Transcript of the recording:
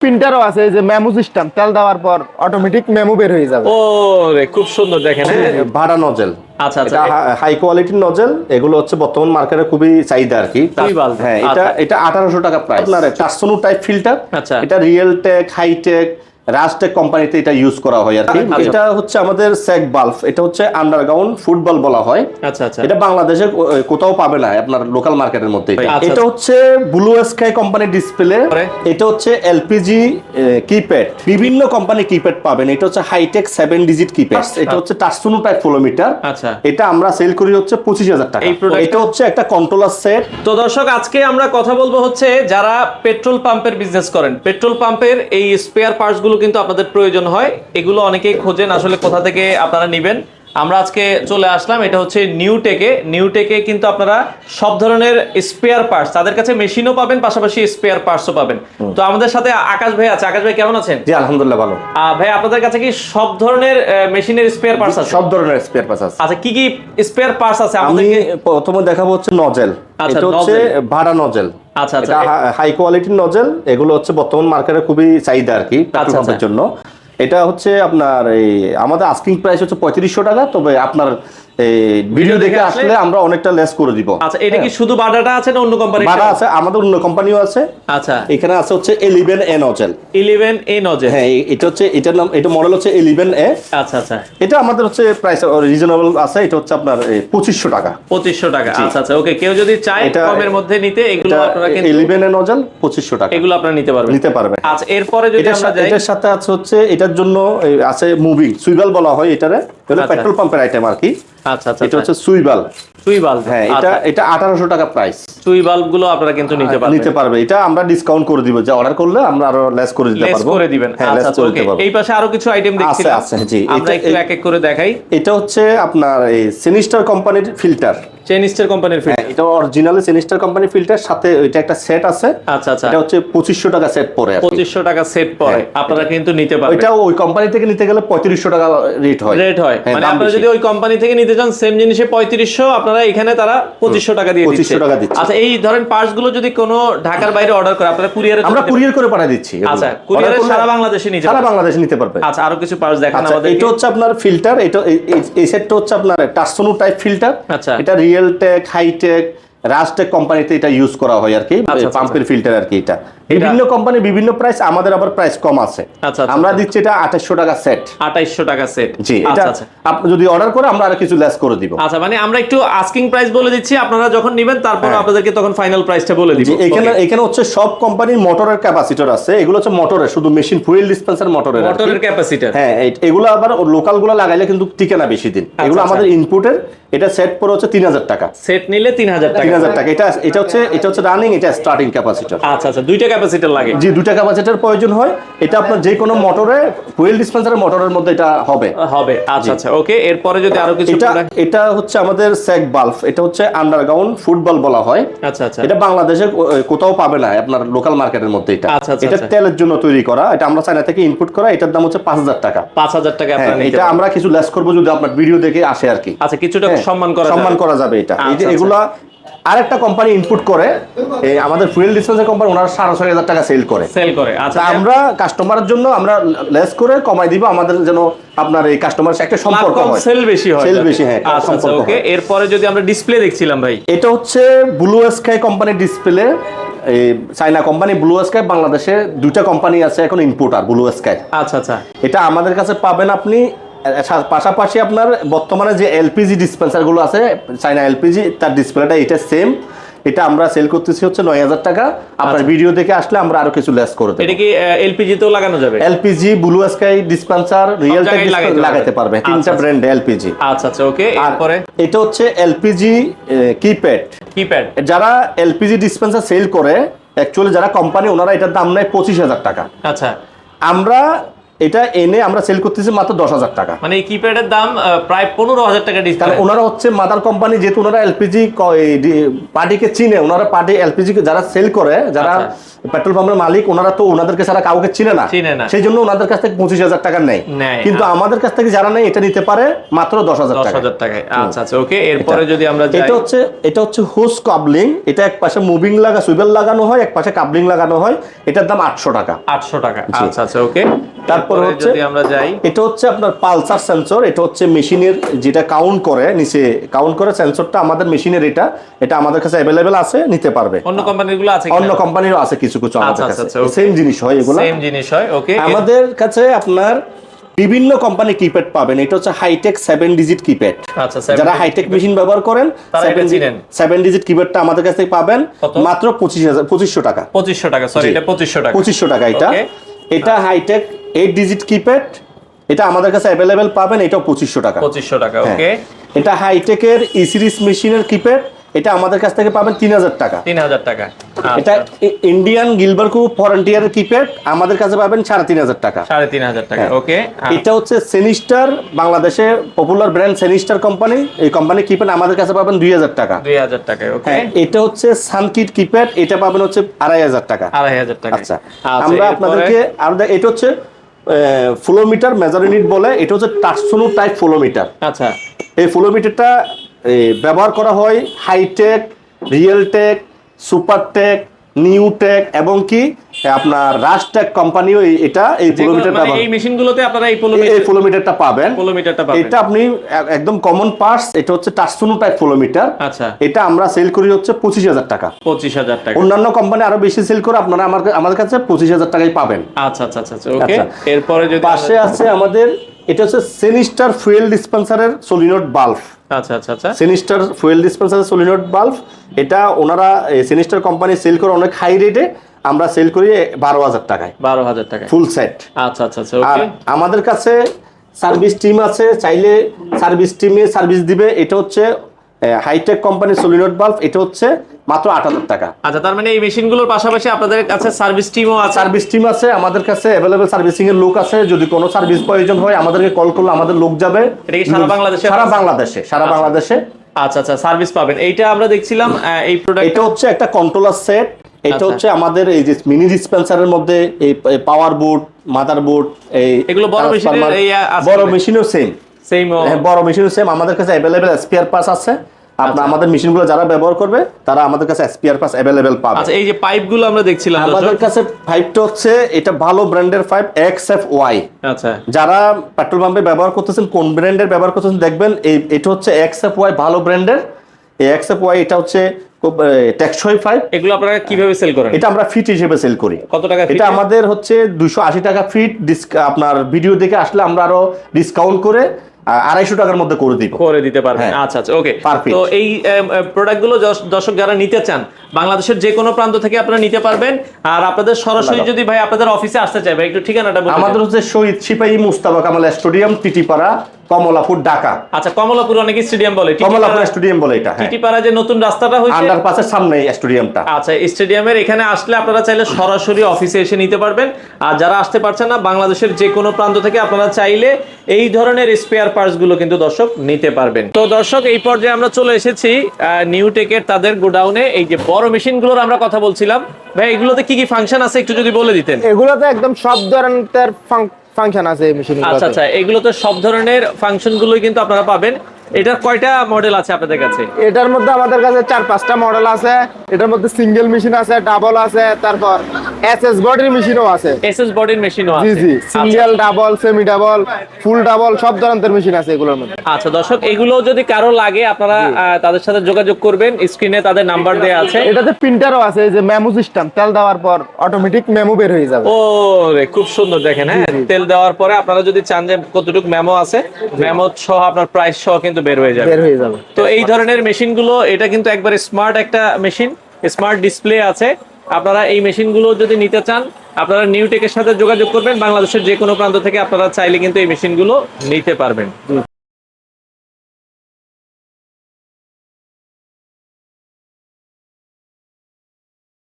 প্রিন্টারও আছে যে memo system, তেল দেওয়ার পর অটোমেটিক মেমো বের হয়ে যাবে। ও রে, খুব সুন্দর দেখেন। ভাড়া নজেল। আচ্ছা আচ্ছা, এটা হাই কোয়ালিটির নজেল, এগুলো হচ্ছে বর্তমান মার্কেটে খুবই চাহিদা আর কি। হ্যাঁ, এটা 1800 টাকা প্রাইস। আপনার টাসোনো টাইপ ফিল্টার। আচ্ছা, এটা রিয়েল টেক, হাইটেক, রাজটেক কোম্পানিতে এটা ইউজ করা হয় আর কি। এটা হচ্ছে আমাদের স্যাক বাল্ব, এটা হচ্ছে আন্ডারগ্রাউন্ড ফুটবল বলা হয়। আচ্ছা আচ্ছা, এটা বাংলাদেশে কোথাও পাবে না আপনার লোকাল মার্কেটের মধ্যে। এটা হচ্ছে ব্লু স্কাই কোম্পানির ডিসপ্লে। এটা হচ্ছে এলপিজি কিপ্যাড, বিভিন্ন কোম্পানি কিপ্যাড পাবেন। এটা হচ্ছে হাইটেক 7 ডিজিট কিপ্যাড। এটা হচ্ছে টাসোনো টাইপ ফ্লোমিটার। আচ্ছা, এটা আমরা সেল করি হচ্ছে 25000 টাকা। এটা হচ্ছে একটা কন্ট্রোলার সেট। তো দর্শক, আজকে আমরা কথা বলবো হচ্ছে যারা পেট্রোল পাম্পের বিজনেস করেন, পেট্রোল পাম্পের এই স্পেয়ার পার্টস গুলো কিন্তু আপনাদের প্রয়োজন হয়। এগুলো অনেকেই খোঁজেন আসলে কোথা থেকে আপনারা নেবেন। আমরা আজকে চলে আসলাম, এটা হচ্ছে নিউটেকে কিন্তু আপনারা সব ধরনের স্পেয়ার পার্টস, তাদের কাছে মেশিনও পাবেন, পাশাপাশি স্পেয়ার পার্টসও পাবেন। তো আমাদের সাথে আকাশ ভাই আছে। আকাশ ভাই কেমন আছেন? জি আলহামদুলিল্লাহ ভালো। ভাই, আপনাদের কাছে কি সব ধরনের মেশিনের স্পেয়ার পার্টস আছে? সব ধরনের স্পেয়ার পার্টস আছে। আচ্ছা, কি কি স্পেয়ার পার্টস আছে? আমি প্রথমে দেখাবো হচ্ছে নজেল। এটা হচ্ছে ভাড়া নজেল। আচ্ছা আচ্ছা, এটা হাই কোয়ালিটির নজেল। এগুলো হচ্ছে বর্তমান মার্কেটে খুবই চাহিদা আর কি পেট্রোল পাম্পের জন্য। এটা হচ্ছে আপনার এই আমাদের আস্কিং প্রাইস হচ্ছে 3500 টাকা। তবে আপনার ভিডিও দেখে আসলে আমরা অনেকটা লেস করে দিব। আচ্ছা, এটা কি শুধু বাডাটা আছে না অন্য কোম্পানি? বাডা আছে, আমাদের অন্য কোম্পানিও আছে। আচ্ছা, এখানে আছে হচ্ছে 11A নজেল। 11A nozzle. হ্যাঁ, এটা হচ্ছে, এটার নাম, এটা মডেল হচ্ছে 11A। আচ্ছা আচ্ছা, এটা আমাদের হচ্ছে প্রাইস রিজনেবল আছে। এটা হচ্ছে আপনার 2500 টাকা। 2500 টাকা। আচ্ছা আচ্ছা, ওকে। কেউ যদি চায় কমের মধ্যে নিতে, এগুলো আপনারা কিন্তু 11A নজল 2500 টাকা, এগুলো আপনারা নিতে পারবেন। আচ্ছা, এরপরে যদি আমরা যাই, এটার সাথে আছে হচ্ছে এটার জন্য আছে মুভিং সুইভাল বলা হয়। এটারে পেট্রোল পাম্পের আইটেম আর কি। আচ্ছা আচ্ছা, এটা হচ্ছে সুইভাল। হ্যাঁ, এটা 1800 টাকা প্রাইস। সুই বাল্ব গুলো আপনারা কিন্তু নিতে পারবেন। এটা আমরা ডিসকাউন্ট করে দিব, যে অর্ডার করলে আমরা আরো লেস করে দিতে পারবো। হ্যাঁ, লেস করে দিতে পারবো। এই পাশে আরো কিছু আইটেম দেখছিলাম। আছে, জি। আমরা একটু এক এক করে দেখাই। এটা হচ্ছে আপনার এই সিনিস্টার কোম্পানির ফিল্টার। চেনিস্টার কোম্পানির ফিল্টার। এটা অরিজিনালি সিনিস্টার কোম্পানির ফিল্টার, সাথে এটা একটা সেট আছে। আচ্ছা আচ্ছা, এটা হচ্ছে 2500 টাকা সেট পড়ে। 2500 টাকা সেট পড়ে, আপনারা কিন্তু নিতে পারবেন। এটা ওই কোম্পানি থেকে নিতে গেলে 3500 টাকা রেট হয়। মানে আপনারা যদি ওই কোম্পানি থেকে নিতে চান সেম জিনিসে 3500, আপনারা এখানে তারা 2500 টাকা দিয়ে দিচ্ছে। 2500 টাকা দিচ্ছে। আচ্ছা, এই ধরেন পার্টস গুলো যদি কোনো ঢাকার বাইরে অর্ডার করে, আপনারা কুরিয়ারে? আমরা কুরিয়ার করে পাঠিয়ে দিচ্ছি। আচ্ছা, কুরিয়ারে সারা বাংলাদেশে নিতে পারবে। আচ্ছা, আরো কিছু পার্টস দেখান আমাদের। এটা হচ্ছে আপনার ফিল্টার। এটা এই সেটটা হচ্ছে আপনার টাসোনো টাইপ ফিল্টার। আচ্ছা, এটা রিয়েল টেক, হাইটেক, রাজটেক কোম্পানিতে এটা ইউজ করা হয় আর কি, পাম্পের ফিল্টার আর কি। এটা বিভিন্ন কোম্পানি বিভিন্ন প্রাইস, আমাদের আবার প্রাইস কম আছে। আমরা দিচ্ছি এটা 2800 টাকা সেট। 2800 টাকা সেট, জি। এটা আপনি যদি অর্ডার করে আমরা আর কিছু লেস করে দিব। আচ্ছা, মানে আমরা একটু আস্কিং প্রাইস বলে দিচ্ছি, আপনারা যখন নেবেন তারপর আপনাদেরকে তখন ফাইনাল প্রাইসটা বলে দিব। এখানে হচ্ছে সব কোম্পানির মোটরের ক্যাপাসিটর আছে। এগুলো হচ্ছে মোটরের, শুধু মেশিন ফুয়েল ডিসপেন্সার মোটরের ক্যাপাসিটর। হ্যাঁ, এগুলো আবার লোকাল গুলো লাগাইলে কিন্তু টিকে না বেশি দিন। এগুলো আমাদের ইনপুটের। এটা সেট পড়ে হচ্ছে 3000 টাকা। সেট নিলে 3000 টাকা। এটা হচ্ছে রানিং, এটা স্টার্টিং ক্যাপাসিটর। আচ্ছা আচ্ছা, দুইটা ক্যাপাসিটর লাগে। জি, দুইটা ক্যাপাসিটর প্রয়োজন হয়। এটা আপনার যে কোনো মোটরে, ফুয়েল ডিসপেন্সারের মোটরের মধ্যে এটা হবে। আচ্ছা আচ্ছা, ওকে। এরপরে যদি আরো কিছু, এটা হচ্ছে আমাদের স্যাক বাল্ব। এটা হচ্ছে আন্ডারগ্রাউন্ড ফুটবল বলা হয়। আচ্ছা আচ্ছা, এটা বাংলাদেশে কোথাও পাবে না আপনার লোকাল মার্কেটের মধ্যে। এটা তেলের জন্য তৈরি করা। এটা আমরা চায়না থেকে ইনপুট করা। এটার দাম হচ্ছে 5000 টাকা। 5000 টাকা আপনারা নিতে পারবেন। এটা আমরা কিছু লেস করব যদি আপনার ভিডিও দেখে আসে আর কি। আচ্ছা, কিছুটা সম্মান করা যাবে এটা। এগুলা আরেকটা কোম্পানি ইনপুট করে, আমাদের ফুয়েল ডিসপেন্সার কোম্পানি, ওনারা 6500 টাকা সেল করে। আচ্ছা, আমরা কাস্টমারের জন্য আমরা লেস করে কমাই দিব, আমাদের যেন আপনার এই কাস্টমারের সাথে একটা সম্পর্ক হয়, সেল বেশি হয়। হ্যাঁ। আচ্ছা, ওকে। এরপরে যদি আমরা ডিসপ্লে দেখছিলাম ভাই, এটা হচ্ছে ব্লু স্কাই কোম্পানির ডিসপ্লে। এই চায়না কোম্পানি ব্লু স্কাই, বাংলাদেশে দুইটা কোম্পানি আছে এখন ইম্পোর্টার ব্লু স্কাই। আচ্ছা আচ্ছা, এটা আমাদের কাছে পাবেন আপনি। পাশাপাশি আপনার বর্তমানে যে এলপিজি ডিসপেন্সার গুলো আছে, চায়না এলপিজি, তার ডিসপ্লেটা এটা সেম। এটা আমরা সেল করতেছি হচ্ছে 9000 টাকা। আপনার ভিডিও দেখে আসলে আমরা আরো কিছু লেস করে দেব। এটা কি এলপিজি তেও লাগানো যাবে? LPG, Blue Sky dispenser, Real Tech লাগাতে পারবে। তিনটা ব্র্যান্ড এলপিজি। আচ্ছা আচ্ছা, ওকে। এরপরে এটা হচ্ছে এলপিজি কিপ্যাড। যারা এলপিজি ডিসপেন্সার সেল করে, অ্যাকচুয়ালি যারা কোম্পানি, ওনারা এটার দাম নেয় 25000 টাকা। আচ্ছা, আমরা এটা এনে আমরা সেল করতেছি মাত্র 10,000 টাকা। মানে এই কিপ্যাডের দাম প্রায় 15,000 টাকা ডিসকাউন্ট। কারণ ওনারা হচ্ছে মাদার কোম্পানি, যেহেতু ওনারা এলপিজি পার্টিকে চিনে, ওনারা পার্টি এলপিজি যারা সেল করে, যারা পেট্রোল পাম্পের মালিক, ওনারা তো ওনাদেরকে ছাড়া কাউকে চিনে না, সেই জন্য ওনাদের কাছ থেকে 25,000 টাকা নেয়। কিন্তু আমাদের কাছ থেকে যারা নেয় এটা নিতে পারে মাত্র 10,000 টাকায়। আচ্ছা আচ্ছা, ওকে। এরপরে যদি আমরা যাই, এটা হচ্ছে হুস কাবলিং। এটা এক পাশে মুভিং লাগা সুইবেল লাগানো হয়, এক পাশে কাবলিং লাগানো হয়। এটার দাম 800 টাকা। 800 টাকা। আচ্ছা আচ্ছা, ওকে। তারপর হচ্ছে যদি আমরা যাই, এটা হচ্ছে আপনার পালসার সেন্সর। এটা হচ্ছে মেশিনের যেটা কাউন্ট করে, নিচে কাউন্ট করে সেন্সরটা আমাদের মেশিনের। এটা আমাদের কাছে अवेलेबल আছে, নিতে পারবে। অন্য কোম্পানিগুলো আছে, অন্য কোম্পানিরও আছে কিছু কিছু আমাদের কাছে। সেম জিনিস হয়, এগুলো সেম জিনিস হয়, ওকে। আমাদের কাছে আপনার বিভিন্ন কোম্পানি কিপ্যাড পাবেন। এটা হচ্ছে হাইটেক 7 ডিজিট কিপ্যাড। আচ্ছা, যারা হাইটেক মেশিন ব্যবহার করেন 7 ডিজিট কিপ্যাডটা আমাদের কাছে পাবেন মাত্র 2500 টাকা। 2500 টাকা, সরি, এটা 2500 টাকা। 2500 টাকা এটা হাইটেক 8 ডিজিট কিপ্যাড। এটা আমাদের কাছে अवेलेबल পাবেন, এটাও 2500 টাকা। 2500 টাকা, ওকে। এটা হাইটেকের ই সিরিজ মেশিনের কিপ্যাড। এটা আমাদের কাছ থেকে পাবেন 3000 টাকা। 3000 টাকা। এটা ইন্ডিয়ান গিলবার্কো ফ্রন্টিয়ারের কিপ্যাড, আমাদের কাছে পাবেন 3500 টাকা। 3500 টাকা, ওকে। এটা হচ্ছে সেনিস্টার, বাংলাদেশে পপুলার ব্র্যান্ড সেনিস্টার কোম্পানি। এই কোম্পানি কিপ্যাড আমাদের কাছে পাবেন 2000 টাকা। 2000 টাকা, ওকে। এটা হচ্ছে সানকিট কিপ্যাড। এটা পাবেন হচ্ছে 2500 টাকা। 2500 টাকা। আচ্ছা, আমরা আপনাদেরকে এটা হচ্ছে ফ্লোমিটার মেজার ইউনিট বলে। এটা হচ্ছে টাচসোনো টাইপ ফ্লোমিটার। আচ্ছা, এই ফ্লোমিটারটা ব্যবহার করা হয় হাইটেক, রিয়েলটেক, সুপারটেক, নিউটেক এবং কি আপনার রাজটেক কোম্পানিও এটা এই ফ্লোমিটার ব্যবহার। এই মেশিনগুলোতে আপনারা এই ফ্লোমিটারটা পাবেন। এটা আপনি একদম কমন পার্টস। এটা হচ্ছে টাচসোনো টাইপ ফ্লোমিটার। আচ্ছা, এটা আমরা সেল করি হচ্ছে 25,000 টাকা। 25,000 টাকা। অন্যান্য কোম্পানি আরো বেশি সেল করে, আপনারা আমাদের কাছে 25,000 টাকায় পাবেন। আচ্ছা আচ্ছা আচ্ছা, ওকে। এরপরে যদি পাশে আছে আমাদের, এটা হচ্ছে সেনিস্টার ফুয়েল ডিসপেন্সারের সলিনয়েড বাল্ব। আচ্ছা আচ্ছা আচ্ছা, সেনিস্টার ফুয়েল ডিসপেন্সারের সলিনয়েড বাল্ব। এটা ওনারা সেনিস্টার কোম্পানি সেল করে অনেক হাই রেটে, আমরা সেল করি 12,000 টাকায়। 12,000 টাকা ফুল সেট। আচ্ছা আচ্ছা আচ্ছা, আর ওকে। আমাদের কাছে সার্ভিস টিম আছে, চাইলে সার্ভিস টিমে সার্ভিস দিবে। এটা হচ্ছে হাইটেক কোম্পানির সলিনয়েড বাল্ব। এটা হচ্ছে মাত্র 8,000 টাকা। আচ্ছা, তার মানে এই মেশিনগুলোর পাশাপাশি আপনাদের কাছে সার্ভিস টিমও আছে? সার্ভিস টিম আছে আমাদের কাছে, अवेलेबल সার্ভিসিং এর লোক আছে। যদি কোনো সার্ভিস প্রয়োজন হয় আমাদেরকে কল করলে আমাদের লোক যাবে। এটা কি সারা বাংলাদেশে? সারা বাংলাদেশে। আচ্ছা আচ্ছা, সার্ভিস পাবেন। এইটা আমরা দেখছিলাম এই প্রোডাক্ট। এটা হচ্ছে একটা কন্ট্রোলার সেট। এটা হচ্ছে আমাদের এই যে মিনি ডিসপেন্সারের মধ্যে এই পাওয়ার বোর্ড, মাদার বোর্ড, এগুলো বড় মেশিনের বড় মেশিনও সেম। বড় মেশিনও সেম। আমাদের কাছে अवेलेबल স্পেয়ার পার্টস আছে। আপনারা আমাদের মেশিনগুলো যারা ব্যবহার করবে তারা আমাদের কাছে স্পেয়ার পার্টস अवेलेबल পাবে। আচ্ছা, এই যে পাইপগুলো আমরা দেখছিলাম, আমাদের কাছে পাইপটা হচ্ছে এটা ভালো ব্র্যান্ডের পাইপ XFY। আচ্ছা, যারা পেট্রোল পাম্পে ব্যবহার করতেছেন, কোন ব্র্যান্ডের ব্যবহার করতেছেন দেখবেন। এটা হচ্ছে XFY ভালো ব্র্যান্ডের। এই XFY এটা হচ্ছে খুব টেকসই পাইপ। এগুলো আপনারা কিভাবে সেল করেন? এটা আমরা ফিট হিসেবে সেল করি। কত টাকা ফিট? এটা আমাদের হচ্ছে 280 টাকা ফিট। আপনার ভিডিও দেখে আসলে আমরা আরো ডিসকাউন্ট করে 250 টাকার মধ্যে করে দিতে পারবেন। আচ্ছা আচ্ছা, ওকে। তো এই প্রোডাক্টগুলো দর্শক যারা নিতে চান বাংলাদেশের যে কোনো প্রান্ত থেকে আপনারা নিতে পারবেন। আর আপনাদের সরাসরি যদি ভাই আপনাদের অফিসে আসতে চাই, ভাই একটু ঠিকানাটা বলুন। আমাদের হচ্ছে শহীদ সিপাহী মুস্তাফা কামাল স্টেডিয়াম, টিটিপাড়া, কমলাপুর, ঢাকা। আচ্ছা, কমলাপুর অনেকে স্টেডিয়াম বলে, কমলাপুর স্টেডিয়াম বলে এটা। টিটিপাড়া যে নতুন রাস্তাটা হয়েছে আন্ডারপাসের সামনে স্টেডিয়ামটা। আচ্ছা, স্টেডিয়ামের এখানে আসলে আপনারা চাইলে সরাসরি অফিসে এসে নিতে পারবেন। আর যারা আসতে পারছেন না, বাংলাদেশের যে কোনো প্রান্ত থেকে আপনারা চাইলে এই ধরনের স্পেয়ার পার্টস গুলো কিন্তু দর্শক নিতে পারবেন। তো দর্শক, এই পর্যায়ে আমরা চলে এসেছি নিউটেকের তাদের গোডাউনে। এই যে বড় মেশিনগুলোর আমরা কথা বলছিলাম, ভাই এগুলোতে কি কি ফাংশন আছে একটু যদি বলে দিতেন। এগুলোতে একদম সব ধরনের ফাংশন আছে এই মেশিনগুলোতে। আচ্ছা আচ্ছা, এগুলোতে সব ধরনের ফাংশন গুলোই কিন্তু আপনারা পাবেন। এটার কয়টা মডেল আছে আপনাদের কাছে? এটার মধ্যে আমাদের কাছে 4-5টা মডেল আছে। এটার মধ্যে সিঙ্গেল মেশিন আছে, ডাবল আছে, তারপর এসএস বডির মেশিনও আছে। এসএস বডির মেশিনও আছে? জি জি, single, double, semi double, full double, সব ধরনের মেশিন আছে এগুলোর মধ্যে। আচ্ছা দর্শক, এগুলো যদি কারো লাগে আপনারা তাদের সাথে যোগাযোগ করবেন। স্ক্রিনে তাদের নাম্বার দেয়া আছে। এটাতে প্রিন্টারও আছে, এই যে মেমো সিস্টেম, তেল দেওয়ার পর অটোমেটিক মেমো বের হয়ে যাবে। ও রে, খুব সুন্দর। দেখেন, হ্যাঁ, তেল দেওয়ার পরে আপনারা যদি চান যে কতটুকু মেমো আছে, মেমো সহ আপনার প্রাইস সহ কিন্তু বের হয়ে যাবে। তো এই ধরনের মেশিনগুলো, এটা কিন্তু একবারে স্মার্ট একটা মেশিন, স্মার্ট ডিসপ্লে আছে। আপনারা এই মেশিনগুলো যদি নিতে চান আপনারা নিউটেকের সাথে যোগাযোগ করবেন। বাংলাদেশের যে কোনো প্রান্ত থেকে আপনারা চাইলে কিন্তু এই মেশিনগুলো নিতে পারবেন।